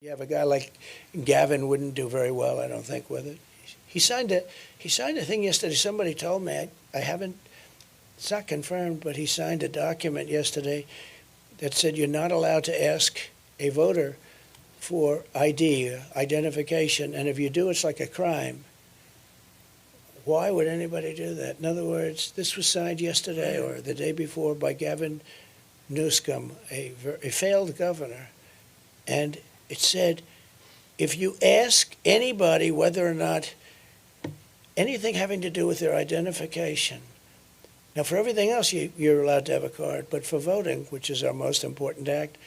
You have a guy like Gavin wouldn't do very well, I don't think, with it. He signed a thing yesterday. Somebody told me, I haven't, it's not confirmed, but he signed a document yesterday that said you're not allowed to ask a voter for ID, identification, and if you do, it's like a crime. Why would anybody do that? In other words, this was signed yesterday or the day before by Gavin Newsom, a failed governor, and it said, if you ask anybody whether or not anything having to do with their identification, now for everything else you're allowed to have a card, but for voting, which is our most important act,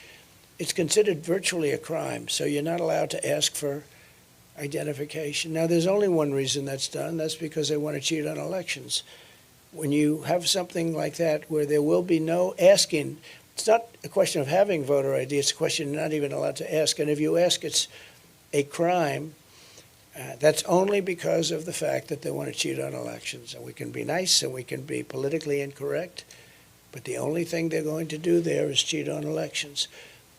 it's considered virtually a crime. So you're not allowed to ask for identification. Now there's only one reason that's done. That's because they want to cheat on elections. When you have something like that where there will be no asking, it's not a question of having voter ID, it's a question you're not even allowed to ask. And if you ask, it's a crime. That's only because of the fact that they want to cheat on elections. And we can be nice and we can be politically incorrect, but the only thing they're going to do there is cheat on elections.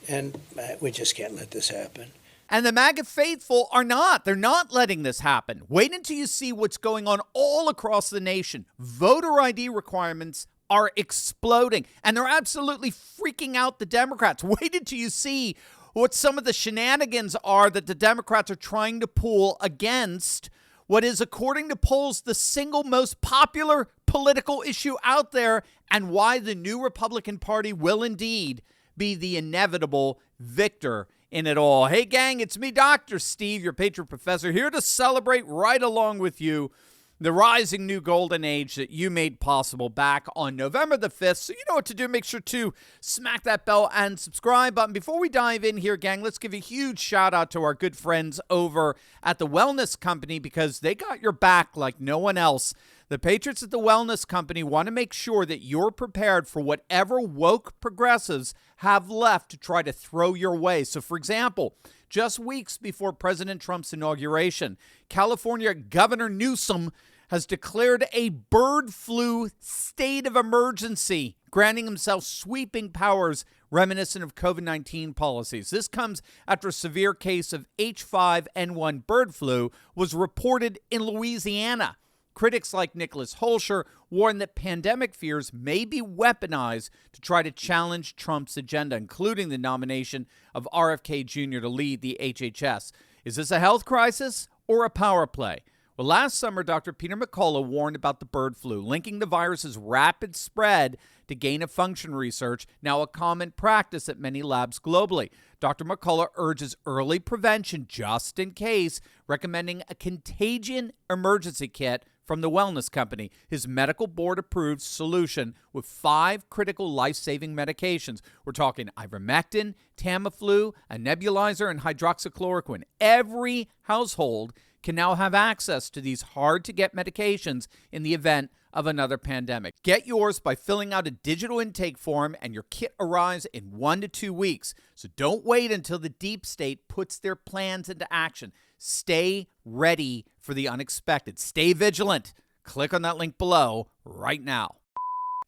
And we just can't let this happen. And the MAGA faithful are not. They're not letting this happen. Wait until you see what's going on all across the nation. Voter ID requirements are exploding, and they're absolutely freaking out the Democrats. Wait until you see what some of the shenanigans are that the Democrats are trying to pull against what is, according to polls, the single most popular political issue out there, and why the new Republican Party will indeed be the inevitable victor in it all. Hey, gang, it's me, Dr. Steve, your Patron Professor, here to celebrate right along with you the rising new golden age that you made possible back on November the 5th. So you know what to do. Make sure to smack that bell and subscribe button. Before we dive in here, gang, let's give a huge shout out to our good friends over at the Wellness Company, because they got your back like no one else. The Patriots at the Wellness Company want to make sure that you're prepared for whatever woke progressives have left to try to throw your way. So, for example, just weeks before President Trump's inauguration, California Governor Newsom has declared a bird flu state of emergency, granting himself sweeping powers reminiscent of COVID-19 policies. This comes after a severe case of H5N1 bird flu was reported in Louisiana. Critics like Nicholas Holscher warn that pandemic fears may be weaponized to try to challenge Trump's agenda, including the nomination of RFK Jr. to lead the HHS. Is this a health crisis or a power play? Well, last summer, Dr. Peter McCullough warned about the bird flu, linking the virus's rapid spread to gain-of-function research, now a common practice at many labs globally. Dr. McCullough urges early prevention just in case, recommending a contagion emergency kit from the Wellness Company, his medical board-approved solution with 5 critical life-saving medications. We're talking ivermectin, Tamiflu, a nebulizer, and hydroxychloroquine. Every household can now have access to these hard-to-get medications in the event of another pandemic. Get yours by filling out a digital intake form, and your kit arrives in 1 to 2 weeks. So don't wait until the deep state puts their plans into action. Stay ready for the unexpected. Stay vigilant. Click on that link below right now.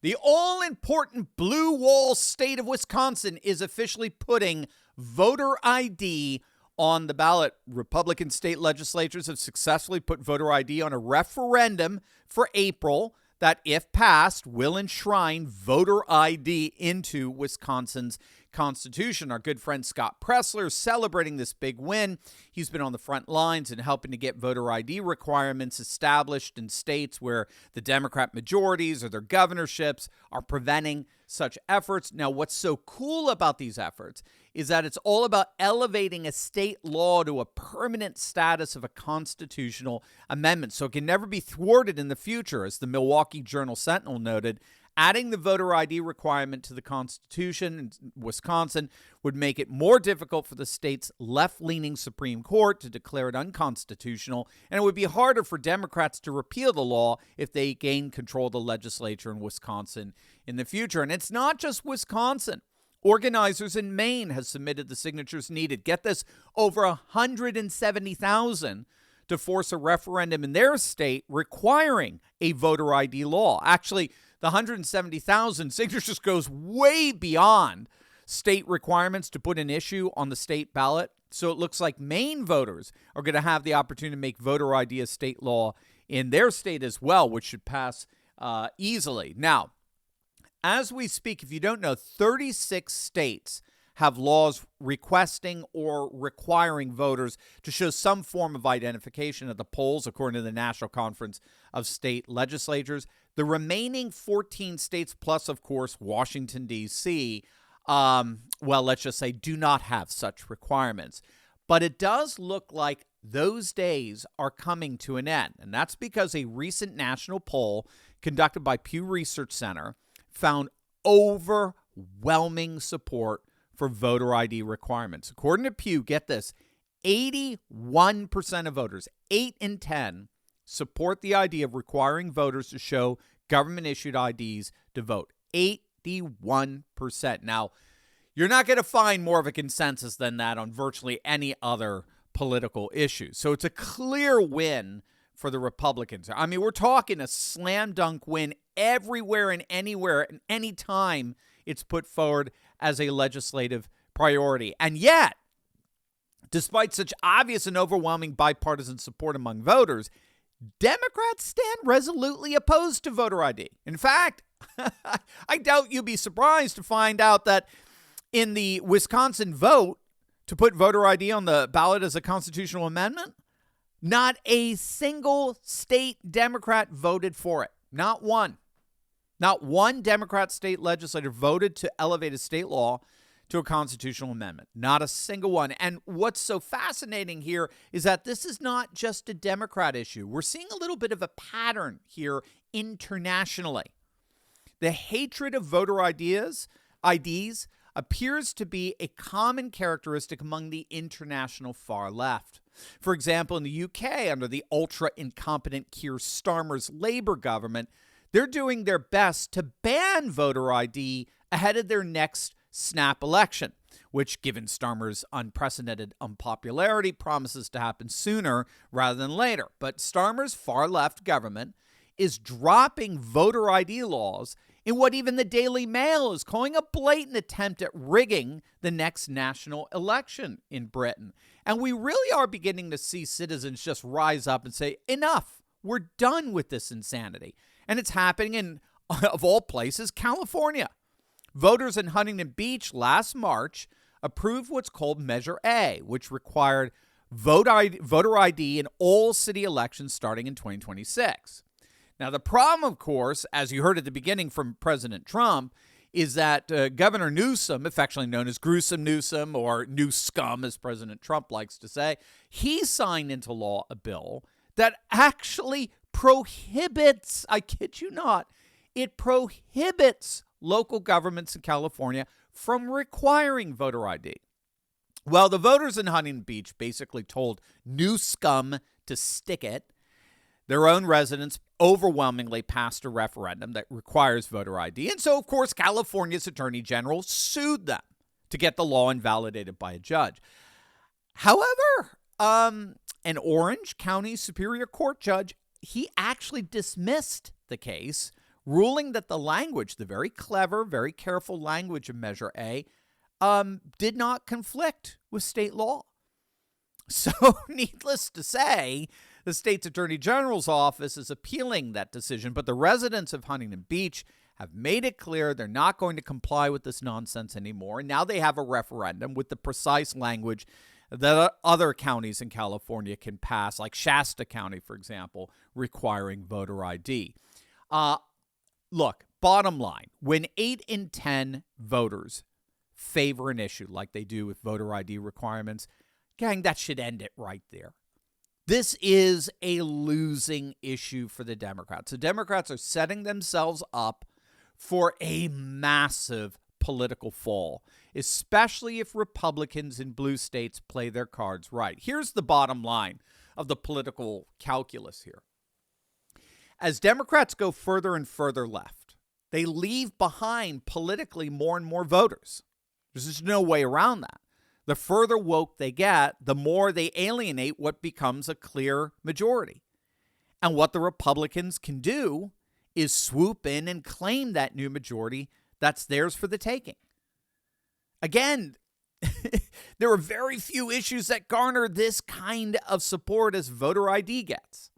The all-important blue wall state of Wisconsin is officially putting voter ID on the ballot. Republican state legislatures have successfully put voter ID on a referendum for April that, if passed, will enshrine voter ID into Wisconsin's Constitution. Our good friend Scott Pressler is celebrating this big win. He's been on the front lines and helping to get voter ID requirements established in states where the Democrat majorities or their governorships are preventing such efforts. Now, what's so cool about these efforts is that it's all about elevating a state law to a permanent status of a constitutional amendment, so it can never be thwarted in the future. As the Milwaukee Journal-Sentinel noted, adding the voter ID requirement to the Constitution in Wisconsin would make it more difficult for the state's left-leaning Supreme Court to declare it unconstitutional, and it would be harder for Democrats to repeal the law if they gain control of the legislature in Wisconsin in the future. And it's not just Wisconsin. Organizers in Maine have submitted the signatures needed. Get this, over 170,000 to force a referendum in their state requiring a voter ID law. Actually, the 170,000 signatures goes way beyond state requirements to put an issue on the state ballot. So it looks like Maine voters are going to have the opportunity to make voter ID a state law in their state as well, which should pass easily. Now, as we speak, if you don't know, 36 states have laws requesting or requiring voters to show some form of identification at the polls, according to the National Conference of State Legislatures. The remaining 14 states, plus, of course, Washington, D.C., let's just say, do not have such requirements. But it does look like those days are coming to an end. And that's because a recent national poll conducted by Pew Research Center found overwhelming support for voter ID requirements. According to Pew, get this, 81% of voters, 8 in 10, support the idea of requiring voters to show government-issued IDs to vote. 81%. Now, you're not going to find more of a consensus than that on virtually any other political issue. So it's a clear win for the Republicans. I mean, we're talking a slam dunk win everywhere and anywhere and any time it's put forward as a legislative priority. And yet, despite such obvious and overwhelming bipartisan support among voters, Democrats stand resolutely opposed to voter ID. In fact, I doubt you'd be surprised to find out that in the Wisconsin vote to put voter ID on the ballot as a constitutional amendment, not a single state Democrat voted for it. Not one. Not one Democrat state legislator voted to elevate a state law to a constitutional amendment. Not a single one. And what's so fascinating here is that this is not just a Democrat issue. We're seeing a little bit of a pattern here internationally. The hatred of voter IDs appears to be a common characteristic among the international far left. For example, in the UK, under the ultra-incompetent Keir Starmer's Labour government, they're doing their best to ban voter ID ahead of their next snap election, which, given Starmer's unprecedented unpopularity, promises to happen sooner rather than later. But Starmer's far-left government is dropping voter ID laws in what even the Daily Mail is calling a blatant attempt at rigging the next national election in Britain. And we really are beginning to see citizens just rise up and say, enough, we're done with this insanity. And it's happening in, of all places, California. Voters in Huntington Beach last March approved what's called Measure A, which required voter ID in all city elections starting in 2026. Now, the problem, of course, as you heard at the beginning from President Trump, is that Governor Newsom, affectionately known as Gruesome Newsom or New Scum, as President Trump likes to say, he signed into law a bill that actually prohibits, I kid you not, it prohibits local governments in California from requiring voter ID. Well, the voters in Huntington Beach basically told New Scum to stick it. Their own residents overwhelmingly passed a referendum that requires voter ID. And so, of course, California's Attorney General sued them to get the law invalidated by a judge. However, an Orange County Superior Court judge, he actually dismissed the case, ruling that the language, the very clever, very careful language of Measure A, did not conflict with state law. So, needless to say, the state's Attorney General's office is appealing that decision, but the residents of Huntington Beach have made it clear they're not going to comply with this nonsense anymore. And now they have a referendum with the precise language that other counties in California can pass, like Shasta County, for example, requiring voter ID. Look, bottom line, when 8 in 10 voters favor an issue like they do with voter ID requirements, gang, that should end it right there. This is a losing issue for the Democrats. The Democrats are setting themselves up for a massive political fall, especially if Republicans in blue states play their cards right. Here's the bottom line of the political calculus here. As Democrats go further and further left, they leave behind politically more and more voters. There's just no way around that. The further woke they get, the more they alienate what becomes a clear majority. And what the Republicans can do is swoop in and claim that new majority that's theirs for the taking. Again, There are very few issues that garner this kind of support as voter ID gets.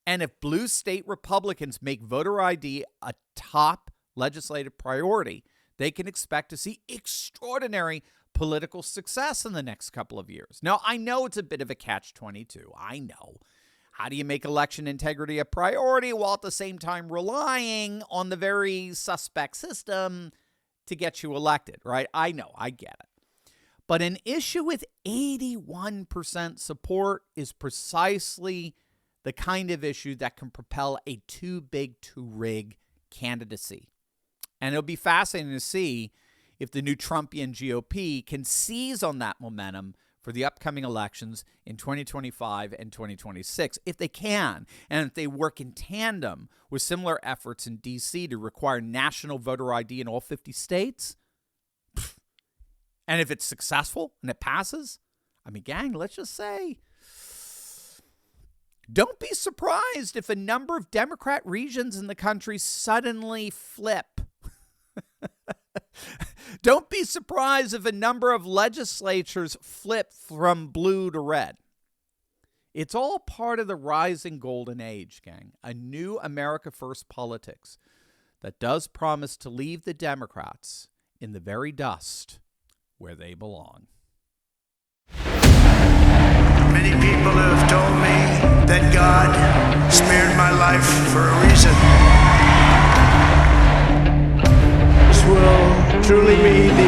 And if blue state Republicans make voter ID a top legislative priority, they can expect to see extraordinary political success in the next couple of years. Now, I know it's a bit of a catch-22. I know. How do you make election integrity a priority while at the same time relying on the very suspect system to get you elected, right? I know. I get it. But an issue with 81% support is precisely the kind of issue that can propel a too big to rig candidacy. And it'll be fascinating to see if the new Trumpian GOP can seize on that momentum for the upcoming elections in 2025 and 2026, if they can, and if they work in tandem with similar efforts in D.C. to require national voter ID in all 50 states. And if it's successful and it passes, I mean, gang, let's just say, don't be surprised if a number of Democrat regions in the country suddenly flip. Don't be surprised if a number of legislatures flip from blue to red. It's all part of the rising golden age, gang. A new America First politics that does promise to leave the Democrats in the very dust where they belong. Many people have told me that God spared my life for a reason. This will truly be the